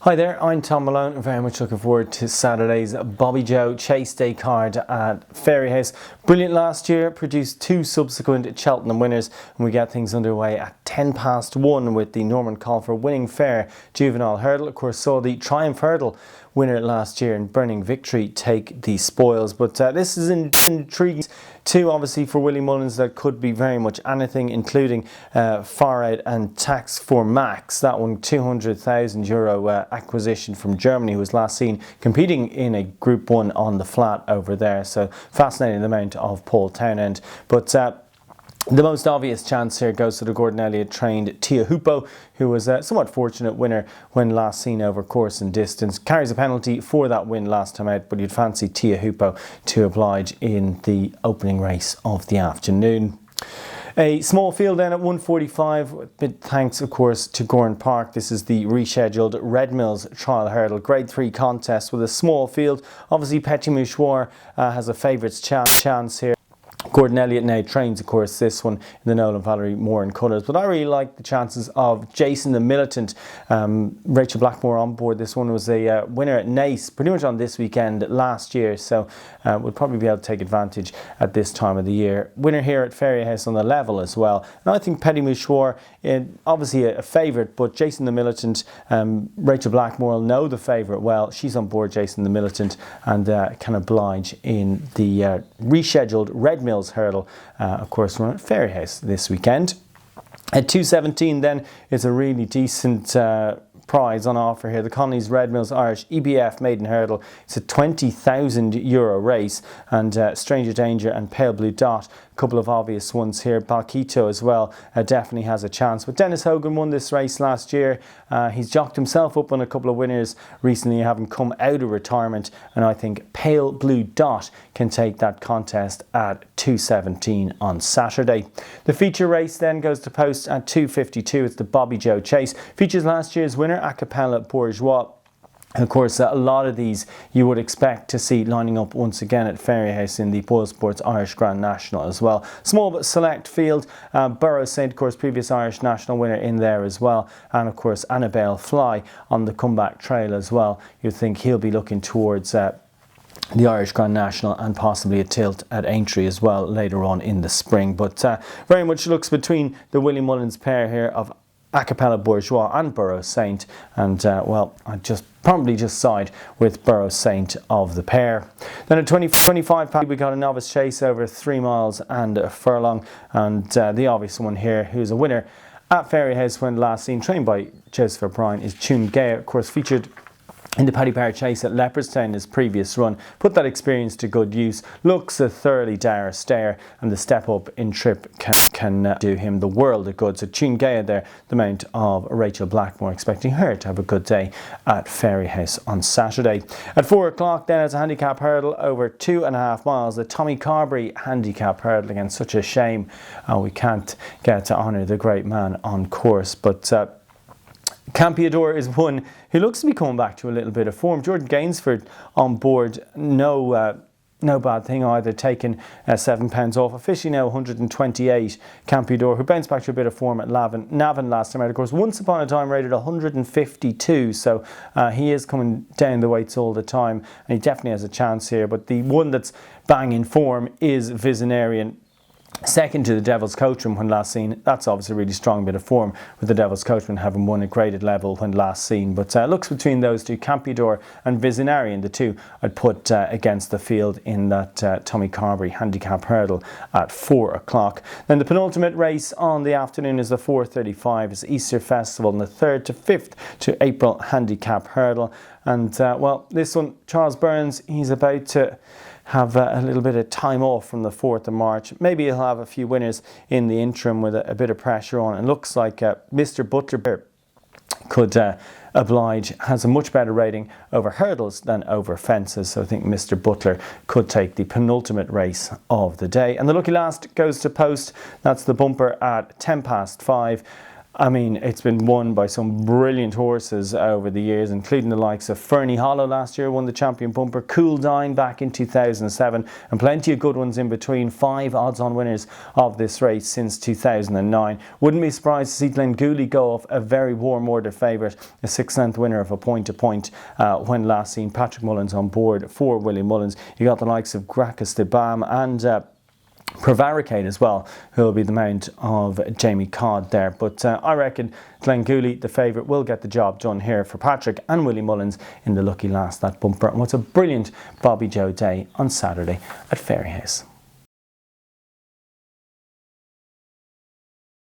Hi there, I'm Thom Malone. I'm very much looking forward to Saturday's Bobbyjo Chase Day card at Fairyhouse. Brilliant last year, produced two subsequent Cheltenham winners, and we get things underway at 1:10 with the Norman Colfer winning fair juvenile hurdle. Of course, saw the Triumph Hurdle winner last year and Burning Victory take the spoils, but this is intriguing too, obviously, for Willie Mullins. That could be very much anything, including Far Out and Tax for Max. That one, €200,000 acquisition from Germany, who was last seen competing in a Group 1 on the flat over there. So fascinating amount of Paul Townend. But the most obvious chance here goes to the Gordon Elliott trained Tia Hoopo, who was a somewhat fortunate winner when last seen over course and distance. Carries a penalty for that win last time out, but you'd fancy Tia Hoopo to oblige in the opening race of the afternoon. A small field then at 1:45, big thanks of course to Gowran Park. This is the rescheduled Red Mills Trial Hurdle Grade 3 contest with a small field. Obviously Petit Mouchoir has a favourites chance here. Gordon Elliott now trains, of course, this one in the Nolan Valerie Moore colours. But I really like the chances of Jason the Militant. Rachel Blackmore on board. This one was a winner at Naas pretty much on this weekend last year, so we'll probably be able to take advantage at this time of the year. Winner here at Fairyhouse on the level as well. And I think Petit Mouchoir, obviously a favourite, but Jason the Militant, Rachel Blackmore will know the favourite well. She's on board Jason the Militant and can oblige in the rescheduled Red Mills Hurdle, of course, run at Fairyhouse this weekend. At 2:17 then, it's a really decent prize on offer here. The Connolly's Red Mills Irish EBF Maiden Hurdle. It's a €20,000 race, and Stranger Danger and Pale Blue Dot, a couple of obvious ones here. Balquito as well definitely has a chance. But Dennis Hogan won this race last year. He's jocked himself up on a couple of winners recently, having come out of retirement, and I think Pale Blue Dot can take that contest at 2:17 on Saturday. The feature race then goes to post at 2:52. It's the Bobbyjo Chase. Features last year's winner, Acapella Bourgeois. And of course, a lot of these you would expect to see lining up once again at Fairyhouse in the Boyle Sports Irish Grand National as well. Small but select field. Burrows Saint, of course, previous Irish National winner in there as well. And of course, Annabelle Fly on the comeback trail as well. You'd think he'll be looking towards the Irish Grand National and possibly a tilt at Aintree as well later on in the spring. But very much looks between the Willie Mullins pair here of Acapella Bourgeois and Burrows Saint, and well, I probably just side with Burrows Saint of the pair. Then at 25 we got a Novice Chase over 3 miles and a furlong, and the obvious one here, who's a winner at Fairyhouse when last seen, trained by Joseph O'Brien, is Tune Gay, of course featured in the Paddy Power Chase at Leopardstown his previous run. Put that experience to good use. Looks a thoroughly dour stare, and the step up in trip can do him the world of good. So Tune Gaya there, the mount of Rachel Blackmore, expecting her to have a good day at Fairyhouse on Saturday. At 4 o'clock then, it's a handicap hurdle over 2.5 miles. The Tommy Carberry handicap hurdle. Again, such a shame we can't get to honour the great man on course. But Campeador is one who looks to be coming back to a little bit of form. Jordan Gainsford on board, no bad thing either, taking £7 off. Officially now 128. Campeador, who bounced back to a bit of form at Navan last time out, of course, once upon a time rated 152, so he is coming down the weights all the time, and he definitely has a chance here. But the one that's bang in form is Visionarian. Second to the Devil's Coachman when last seen. That's obviously a really strong bit of form, with the Devil's Coachman having won a graded level when last seen. But looks between those two, Campeador and Visionarian, the two I'd put against the field in that Tommy Carberry handicap hurdle at 4 o'clock. Then the penultimate race on the afternoon is the 4:35. It's Easter Festival and the 3rd to 5th to April handicap hurdle. And well, this one, Charles Burns, he's about to have a little bit of time off from the 4th of March. Maybe he'll have a few winners in the interim with a bit of pressure on. It looks like Mr. Butler could oblige, has a much better rating over hurdles than over fences. So I think Mr. Butler could take the penultimate race of the day. And the lucky last goes to post. That's the bumper at 5:10. I mean, it's been won by some brilliant horses over the years, including the likes of Fernie Hollow last year, won the Champion Bumper, Cool Dine back in 2007, and plenty of good ones in between. 5 odds-on winners of this race since 2009. Wouldn't be surprised to see Glengooly go off a very warm order favourite, a 6th winner of a point-to-point when last seen. Patrick Mullins on board for Willie Mullins. You got the likes of Gracchus de Bam and Prevaricate as well, who will be the mount of Jamie Codd there. But I reckon Glengooly, the favourite, will get the job done here for Patrick and Willie Mullins in the lucky last, that bumper. And what's a brilliant Bobbyjo day on Saturday at Fairyhouse.